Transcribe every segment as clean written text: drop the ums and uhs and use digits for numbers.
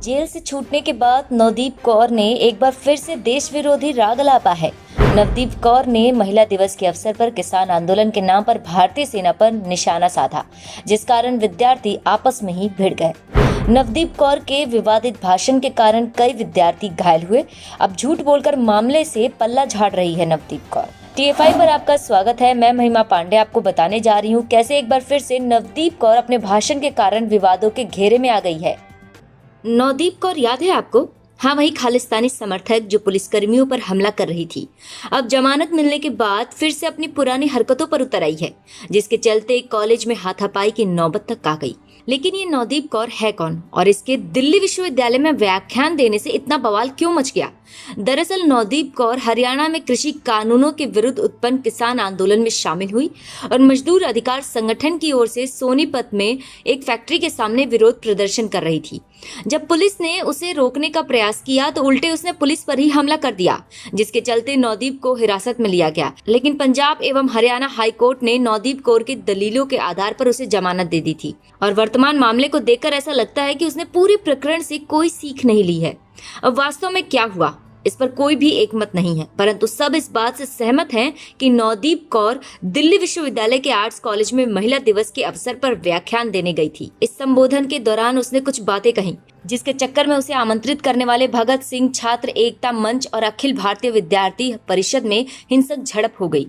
Jail से छूटने के बाद नवदीप कौर ने एक बार फिर से देश विरोधी राग अलापा है। नवदीप कौर ने महिला दिवस के अवसर पर किसान आंदोलन के नाम पर भारतीय सेना पर निशाना साधा, जिस कारण विद्यार्थी आपस में ही भिड़ गए। नवदीप कौर के विवादित भाषण के कारण कई विद्यार्थी घायल हुए। अब झूठ बोलकर मामले से पल्ला झाड़ रही है नवदीप कौर। TFI पर आपका स्वागत है। मैं महिमा पांडे आपको बताने जा रही हूँ कैसे एक बार फिर से नवदीप कौर अपने भाषण के कारण विवादों के घेरे में आ गई है। नवदीप कौर याद है आपको? हाँ, वही खालिस्तानी समर्थक जो पुलिसकर्मियों पर हमला कर रही थी, अब जमानत मिलने के बाद फिर से अपनी पुरानी हरकतों पर उतर आई है, जिसके चलते कॉलेज में हाथापाई की नौबत तक आ गई। लेकिन ये नवदीप कौर है कौन और इसके दिल्ली विश्वविद्यालय में व्याख्यान देने से इतना बवाल क्यों मच गया? दरअसल नवदीप कौर हरियाणा में कृषि कानूनों के विरुद्ध उत्पन्न किसान आंदोलन में शामिल हुई और मजदूर अधिकार संगठन की ओर से सोनीपत में एक फैक्ट्री के सामने विरोध प्रदर्शन कर रही थी। जब पुलिस ने उसे रोकने का प्रयास किया तो उल्टे उसने पुलिस पर ही हमला कर दिया, जिसके चलते नवदीप को हिरासत में लिया गया। लेकिन पंजाब एवं हरियाणा हाई कोर्ट ने नवदीप कौर की दलीलों के आधार पर उसे जमानत दे दी थी और वर्तमान मामले को देखकर ऐसा लगता है कि उसने पूरे प्रकरण से कोई सीख नहीं ली है। अब वास्तव में क्या हुआ, इस पर कोई भी एकमत नहीं है, परंतु सब इस बात से सहमत हैं कि नवदीप कौर दिल्ली विश्वविद्यालय के आर्ट्स कॉलेज में महिला दिवस के अवसर पर व्याख्यान देने गई थी। इस संबोधन के दौरान उसने कुछ बातें कही, जिसके चक्कर में उसे आमंत्रित करने वाले भगत सिंह छात्र एकता मंच और अखिल भारतीय विद्यार्थी परिषद में हिंसक झड़प हो गई।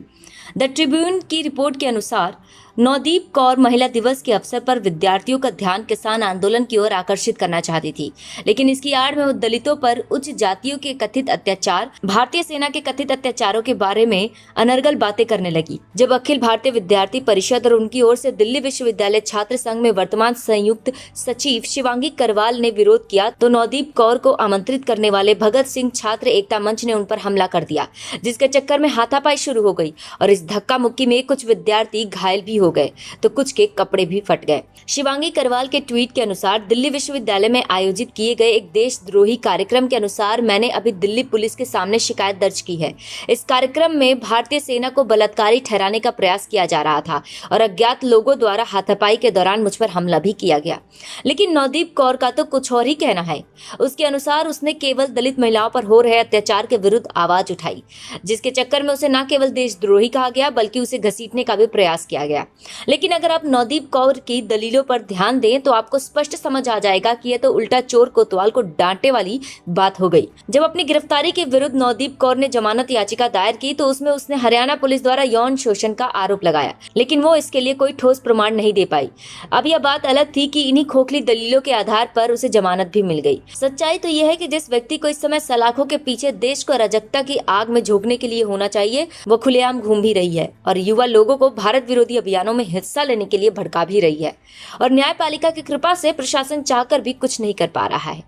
द ट्रिब्यून की रिपोर्ट के अनुसार नवदीप कौर महिला दिवस के अवसर पर विद्यार्थियों का ध्यान किसान आंदोलन की ओर आकर्षित करना चाहती थी, लेकिन इसकी आड़ में वो दलितों पर उच्च जातियों के कथित अत्याचार, भारतीय सेना के कथित अत्याचारों के बारे में अनर्गल बातें करने लगी। जब अखिल भारतीय विद्यार्थी परिषद और उनकी ओर से दिल्ली विश्वविद्यालय छात्र संघ में वर्तमान संयुक्त सचिव शिवांगी करवाल ने विरोध किया तो नवदीप कौर को आमंत्रित करने वाले भगत सिंह छात्र एकता मंच ने उन पर हमला कर दिया, जिसके चक्कर में हाथापाई शुरू हो गई और इस धक्का मुक्की में कुछ विद्यार्थी घायल भी हो गए तो कुछ के कपड़े भी फट गए। शिवांगी करवाल के ट्वीट के अनुसार दिल्ली विश्वविद्यालय में आयोजित किए गए एक देशद्रोही कार्यक्रम के अनुसार मैंने अभी दिल्ली पुलिस के सामने शिकायत दर्ज की है। इस कार्यक्रम में भारतीय सेना को बलात्कारी ठहराने का प्रयास किया जा रहा था और अज्ञात लोगों द्वारा हाथापाई के दौरान मुझ पर हमला भी किया गया। लेकिन नवदीप कौर का तो कुछ और ही कहना है। उसके अनुसार उसने केवल दलित महिलाओं पर हो रहे अत्याचार के विरुद्ध आवाज उठाई, जिसके चक्कर में उसे न केवल देशद्रोही कहा गया बल्कि उसे घसीटने का भी प्रयास किया गया। लेकिन अगर आप नवदीप कौर की दलीलों पर ध्यान दें तो आपको स्पष्ट समझ आ जाएगा कि यह तो उल्टा चोर कोतवाल को डांटने वाली बात हो गई। जब अपनी गिरफ्तारी के विरुद्ध नवदीप कौर ने जमानत याचिका दायर की तो उसमें उसने हरियाणा पुलिस द्वारा यौन शोषण का आरोप लगाया, लेकिन वो इसके लिए कोई ठोस प्रमाण नहीं दे पाई। अब यह बात अलग थी कि इन्हीं खोखली दलीलों के आधार पर उसे जमानत भी मिल गई। सच्चाई तो यह है कि जिस व्यक्ति को इस समय सलाखों के पीछे देश को अराजकता की आग में झोंकने के लिए होना चाहिए, वो खुलेआम घूम भी रही है और युवा लोगों को भारत विरोधी अभियानों में हिस्सा लेने के लिए भड़का भी रही है और न्यायपालिका की कृपा से प्रशासन चाहकर भी कुछ नहीं कर पा रहा है।